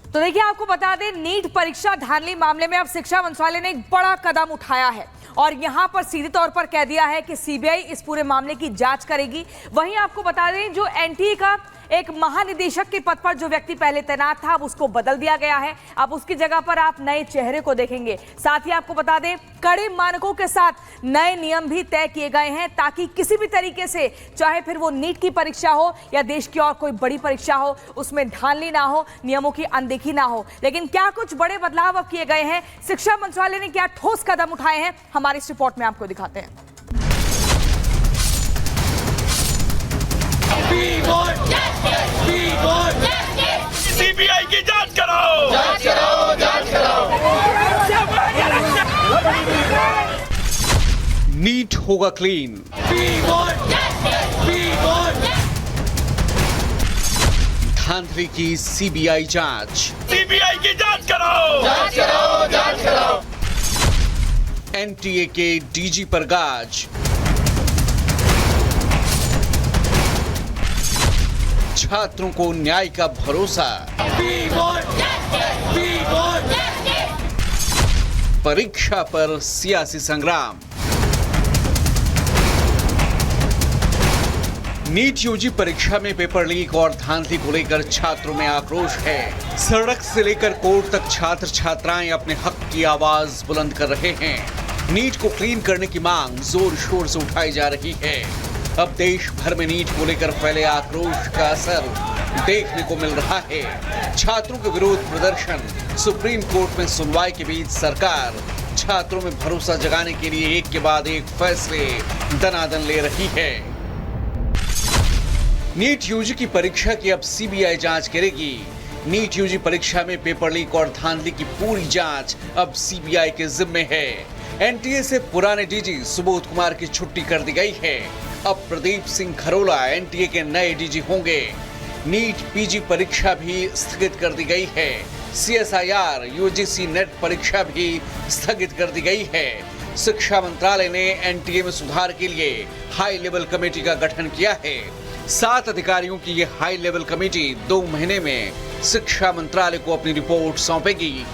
तो देखिए, आपको बता दें, नीट परीक्षा धांधली मामले में अब शिक्षा मंत्रालय ने एक बड़ा कदम उठाया है और यहां पर सीधे तौर पर कह दिया है कि सीबीआई इस पूरे मामले की जांच करेगी। वहीं आपको बता दें, जो एनटीए का एक महानिदेशक के पद पर जो व्यक्ति पहले तैनात था, अब उसको बदल दिया गया है। अब उसकी जगह पर आप नए चेहरे को देखेंगे। साथ ही आपको बता दें, कड़े मानकों के साथ नए नियम भी तय किए गए हैं ताकि किसी भी तरीके से, चाहे फिर वो नीट की परीक्षा हो या देश की और कोई बड़ी परीक्षा हो, उसमें धांधली ना हो, नियमों की अनदेखी ना हो। लेकिन क्या कुछ बड़े बदलाव अब किए गए हैं, शिक्षा मंत्रालय ने क्या ठोस कदम उठाए हैं, हमारी इस रिपोर्ट में आपको दिखाते हैं। सीबीआई की जांच कराओ, जांच कराओ, जांच कराओ। नीट होगा क्लीन, धांधली की सीबीआई जांच, सीबीआई की जांच कराओ, जांच कराओ, जांच कराओ। एनटीए के डीजी पर गाज, छात्रों को न्याय का भरोसा, परीक्षा पर सियासी संग्राम। नीट यूजी परीक्षा में पेपर लीक और धांधली को लेकर छात्रों में आक्रोश है। सड़क से लेकर कोर्ट तक छात्र छात्राएं अपने हक की आवाज बुलंद कर रहे हैं। नीट को क्लीन करने की मांग जोर शोर से उठाई जा रही है। अब देश भर में नीट को लेकर फैले आक्रोश का असर देखने को मिल रहा है। छात्रों के विरोध प्रदर्शन, सुप्रीम कोर्ट में सुनवाई के बीच सरकार छात्रों में भरोसा जगाने के लिए एक के बाद एक फैसले दनादन ले रही है। नीट यूजी की परीक्षा की अब सीबीआई जांच करेगी। नीट यूजी परीक्षा में पेपर लीक और धांधली की पूरी जांच अब सीबीआई के जिम्मे है। एनटीए से पुराने डीजी सुबोध कुमार की छुट्टी कर दी गई है। अब प्रदीप सिंह खरोला एनटीए के नए डीजी होंगे। नीट पीजी परीक्षा भी स्थगित कर दी गई है। सीएसआईआर यूजीसी नेट परीक्षा भी स्थगित कर दी गई है। शिक्षा मंत्रालय ने एनटीए में सुधार के लिए हाई लेवल कमेटी का गठन किया है। 7 अधिकारियों की ये हाई लेवल कमेटी 2 महीने में शिक्षा मंत्रालय को अपनी रिपोर्ट सौंपेगी।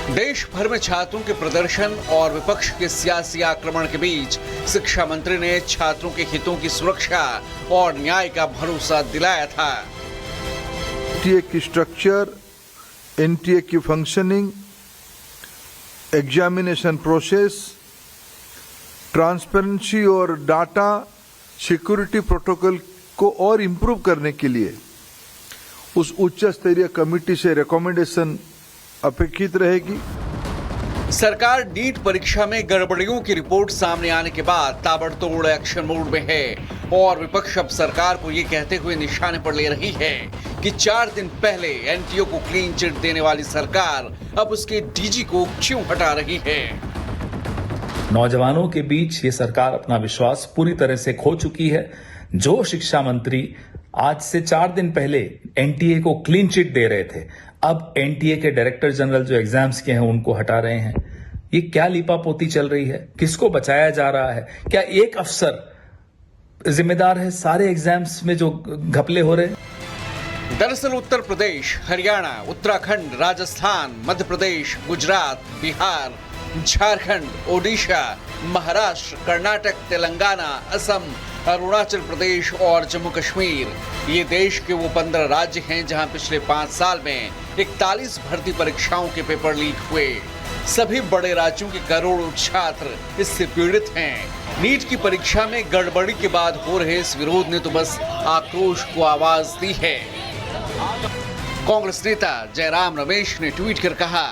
देश भर में छात्रों के प्रदर्शन और विपक्ष के सियासी आक्रमण के बीच शिक्षा मंत्री ने छात्रों के हितों की सुरक्षा और न्याय का भरोसा दिलाया था। एनटीए की स्ट्रक्चर, एनटीए की फंक्शनिंग, एग्जामिनेशन प्रोसेस, ट्रांसपेरेंसी और डाटा सिक्योरिटी प्रोटोकॉल को और इम्प्रूव करने के लिए उस उच्च स्तरीय कमेटी से रिकमेंडेशन अपेक्षित रहेगी। सरकार नीट परीक्षा में गड़बड़ियों की रिपोर्ट सामने आने के बाद ताबड़तोड़ एक्शन मोड में है और विपक्ष अब सरकार को ये कहते हुए निशाने पर ले रही है कि 4 दिन पहले एनटीए को क्लीन चिट देने वाली सरकार अब उसके डीजी को क्यों हटा रही है। नौजवानों के बीच ये सरकार अपना विश्वास पूरी तरह से खो चुकी है। जो शिक्षा मंत्री आज से 4 दिन पहले एनटीए को क्लीन चिट दे रहे थे, अब एनटीए के डायरेक्टर जनरल जो एग्जाम्स के हैं उनको हटा रहे हैं। ये क्या लीपापोती चल रही है? किसको बचाया जा रहा है? क्या एक अफसर जिम्मेदार है सारे एग्जाम्स में जो घपले हो रहे हैं? दरअसल उत्तर प्रदेश, हरियाणा, उत्तराखंड, राजस्थान, मध्य प्रदेश, गुजरात, बिहार, झारखंड, ओडिशा, महाराष्ट्र, कर्नाटक, तेलंगाना, असम, अरुणाचल प्रदेश और जम्मू कश्मीर, ये देश के वो 15 राज्य हैं जहां पिछले 5 साल में 41 भर्ती परीक्षाओं के पेपर लीक हुए। सभी बड़े राज्यों के करोड़ों छात्र इससे पीड़ित हैं। नीट की परीक्षा में गड़बड़ी के बाद हो रहे इस विरोध ने तो बस आक्रोश को आवाज दी है। कांग्रेस नेता जयराम रमेश ने ट्वीट कर कहा,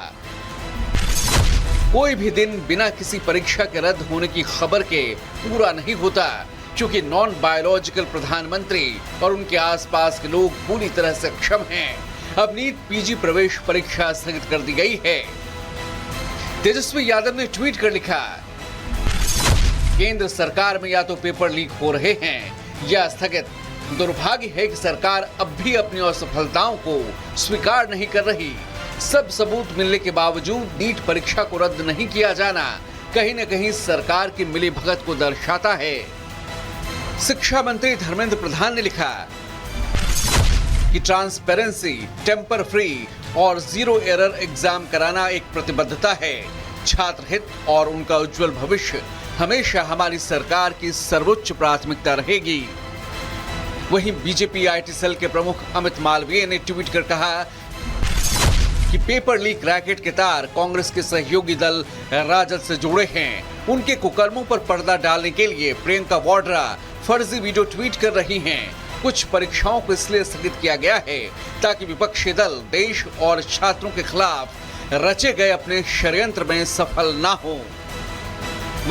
कोई भी दिन बिना किसी परीक्षा के रद्द होने की खबर के पूरा नहीं होता, क्योंकि नॉन बायोलॉजिकल प्रधानमंत्री और उनके आसपास के लोग पूरी तरह से अक्षम हैं। अब नीट पीजी प्रवेश परीक्षा स्थगित कर दी गई है। तेजस्वी यादव ने ट्वीट कर लिखा, केंद्र सरकार में या तो पेपर लीक हो रहे हैं या स्थगित। दुर्भाग्य है कि सरकार अब भी अपनी असफलताओं को स्वीकार नहीं कर रही। सब सबूत मिलने के बावजूद नीट परीक्षा को रद्द नहीं किया जाना कहीं न कहीं सरकार की मिलीभगत को दर्शाता है। शिक्षा मंत्री धर्मेंद्र प्रधान ने लिखा, कि ट्रांसपेरेंसी, टेम्पर फ्री और जीरो एरर एग्जाम कराना एक प्रतिबद्धता है। छात्र हित और उनका उज्जवल भविष्य हमेशा हमारी सरकार की सर्वोच्च प्राथमिकता रहेगी। वहीं बीजेपी आईटी सेल के प्रमुख अमित मालवीय ने ट्वीट कर कहा कि पेपर लीक रैकेट के तार कांग्रेस के सहयोगी दल राजद से जुड़े हैं। उनके कुकर्मों पर पर्दा डालने के लिए प्रियंका वाड्रा फर्जी वीडियो ट्वीट कर रही हैं। कुछ परीक्षाओं को इसलिए स्थगित किया गया है ताकि विपक्षी दल देश और छात्रों के खिलाफ रचे गए अपने षड्यंत्र में सफल ना हो।